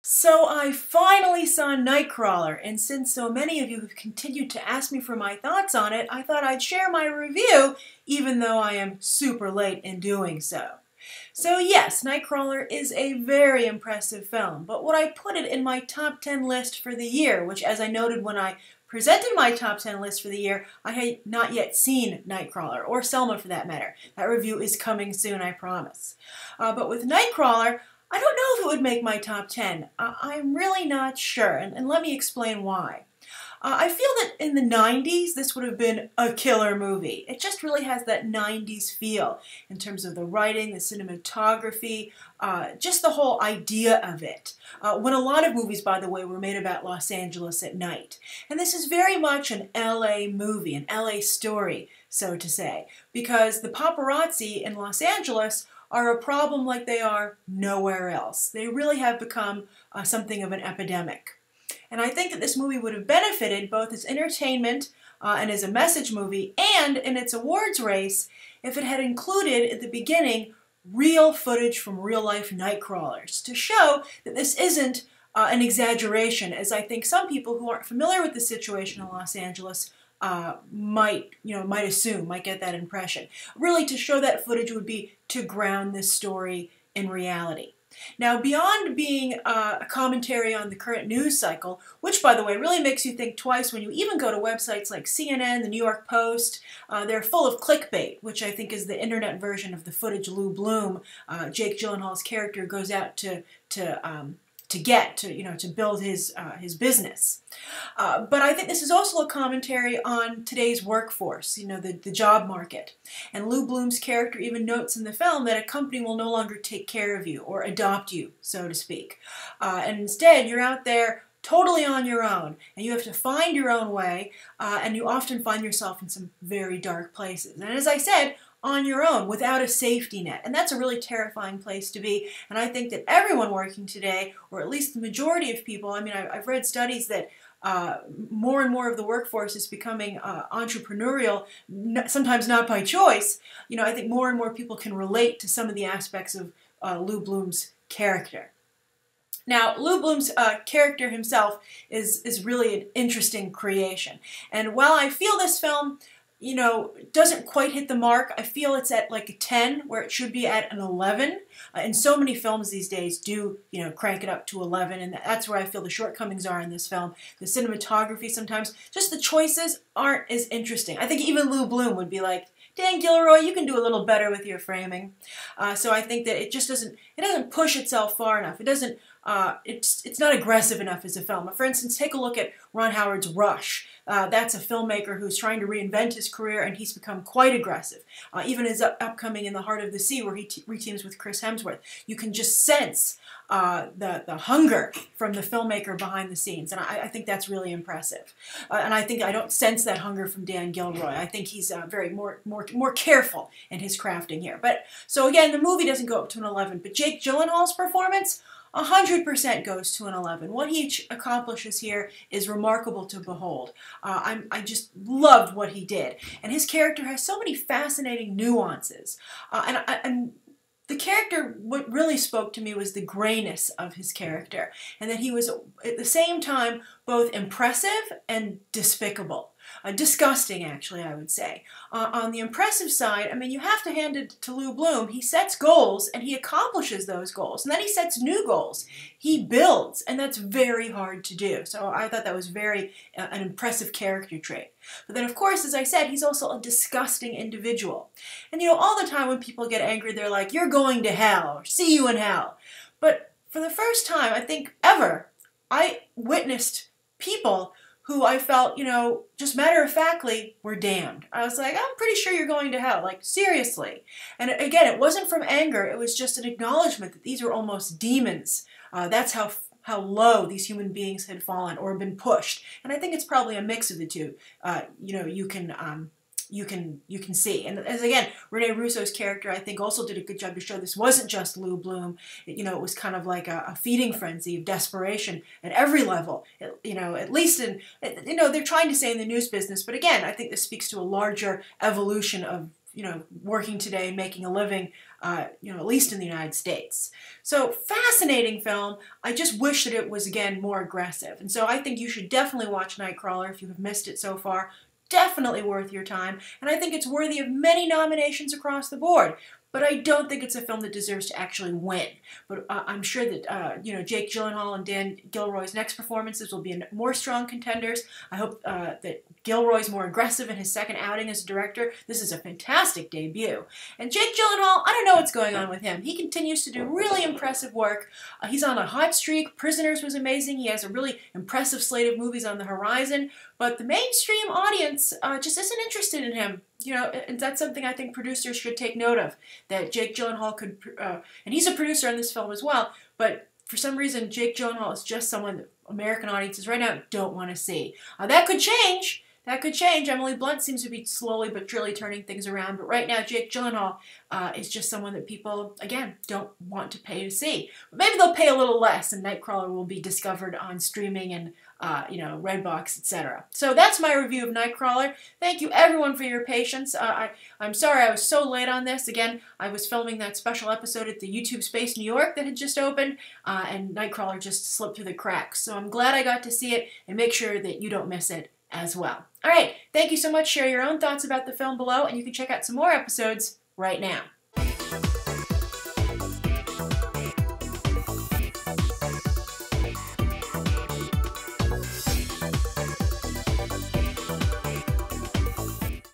So I finally saw Nightcrawler, and since so many of you have continued to ask me for my thoughts on it, I thought I'd share my review, even though I am super late in doing so. So yes, Nightcrawler is a very impressive film, but would I put it in my top 10 list for the year, which as I noted when I presented my top 10 list for the year, I had not yet seen Nightcrawler, or Selma for that matter. That review is coming soon, I promise. But with Nightcrawler, I don't know if it would make my top 10. I'm really not sure, and let me explain why. I feel that in the 90s, this would have been a killer movie. It just really has that 90s feel in terms of the writing, the cinematography, just the whole idea of it. When a lot of movies, by the way, were made about Los Angeles at night. And this is very much an LA movie, an LA story, so to say, because the paparazzi in Los Angeles are a problem like they are nowhere else. They really have become something of an epidemic. And I think that this movie would have benefited both as entertainment and as a message movie and in its awards race if it had included at the beginning real footage from real-life Nightcrawlers to show that this isn't an exaggeration, as I think some people who aren't familiar with the situation in Los Angeles might assume, might get that impression. Really, to show that footage would be to ground this story in reality. Now, beyond being a commentary on the current news cycle, which, by the way, really makes you think twice when you even go to websites like CNN, the New York Post, they're full of clickbait, which I think is the internet version of the footage Lou Bloom, Jake Gyllenhaal's character, goes out to build his business. But I think this is also a commentary on today's workforce, the job market. And Lou Bloom's character even notes in the film that a company will no longer take care of you or adopt you, so to speak. And instead, you're out there totally on your own, and you have to find your own way, and you often find yourself in some very dark places. And as I said, on your own, without a safety net. And that's a really terrifying place to be. And I think that everyone working today, or at least the majority of people, I've read studies that more and more of the workforce is becoming entrepreneurial, sometimes not by choice. I think more and more people can relate to some of the aspects of Lou Bloom's character. Now, Lou Bloom's character himself is really an interesting creation. And while I feel this film doesn't quite hit the mark, I feel it's at like a 10 where it should be at an 11. And so many films these days do, crank it up to 11, and that's where I feel the shortcomings are in this film. The cinematography sometimes, just the choices aren't as interesting. I think even Lou Bloom would be like, Dan Gilroy, you can do a little better with your framing. So I think that it just doesn't push itself far enough. It doesn't, it's not aggressive enough as a film. For instance, take a look at Ron Howard's Rush. That's a filmmaker who's trying to reinvent his career, and he's become quite aggressive. Even his upcoming In the Heart of the Sea, where he reteams with Chris Hemsworth, you can just sense the hunger from the filmmaker behind the scenes, and I think that's really impressive. And I don't sense that hunger from Dan Gilroy. I think he's very more careful in his crafting here. But so again, the movie doesn't go up to an 11, but Jake Gyllenhaal's performance 100% goes to an 11. What he accomplishes here is remarkable to behold. I just loved what he did. And his character has so many fascinating nuances. And the character, what really spoke to me was the grayness of his character. And that he was, at the same time, both impressive and despicable. Disgusting, actually, I would say. On the impressive side, you have to hand it to Lou Bloom. He sets goals, and he accomplishes those goals. And then he sets new goals. He builds, and that's very hard to do. So I thought that was very an impressive character trait. But then, of course, as I said, he's also a disgusting individual. And, all the time when people get angry, they're like, you're going to hell, or see you in hell. But for the first time, I think, ever, I witnessed people who I felt, just matter-of-factly were damned. I was like, I'm pretty sure you're going to hell. Like, seriously. And again, it wasn't from anger. It was just an acknowledgement that these were almost demons. That's how low these human beings had fallen or been pushed. And I think it's probably a mix of the two. You can see. And as again, Rene Russo's character, I think, also did a good job to show this wasn't just Lou Bloom. It was kind of like a feeding frenzy of desperation at every level. At least they're trying to say in the news business, but again, I think this speaks to a larger evolution of working today, making a living, at least in the United States. So fascinating film. I just wish that it was, again, more aggressive. And so I think you should definitely watch Nightcrawler if you have missed it so far. Definitely worth your time. And I think it's worthy of many nominations across the board. But I don't think it's a film that deserves to actually win. But I'm sure that Jake Gyllenhaal and Dan Gilroy's next performances will be more strong contenders. I hope that Gilroy's more aggressive in his second outing as a director. This is a fantastic debut. And Jake Gyllenhaal, I don't know what's going on with him. He continues to do really impressive work. He's on a hot streak. Prisoners was amazing. He has a really impressive slate of movies on the horizon. But the mainstream audience just isn't interested in him. And that's something I think producers should take note of, that Jake Gyllenhaal could, and he's a producer on this film as well, but for some reason Jake Gyllenhaal is just someone that American audiences right now don't want to see. That could change. That could change. Emily Blunt seems to be slowly but surely turning things around, but right now Jake Gyllenhaal is just someone that people, again, don't want to pay to see. But maybe they'll pay a little less and Nightcrawler will be discovered on streaming and Redbox, etc. So that's my review of Nightcrawler. Thank you everyone for your patience. I'm sorry I was so late on this. Again, I was filming that special episode at the YouTube Space New York that had just opened, and Nightcrawler just slipped through the cracks. So I'm glad I got to see it, and make sure that you don't miss it as well. All right, thank you so much. Share your own thoughts about the film below, and you can check out some more episodes right now.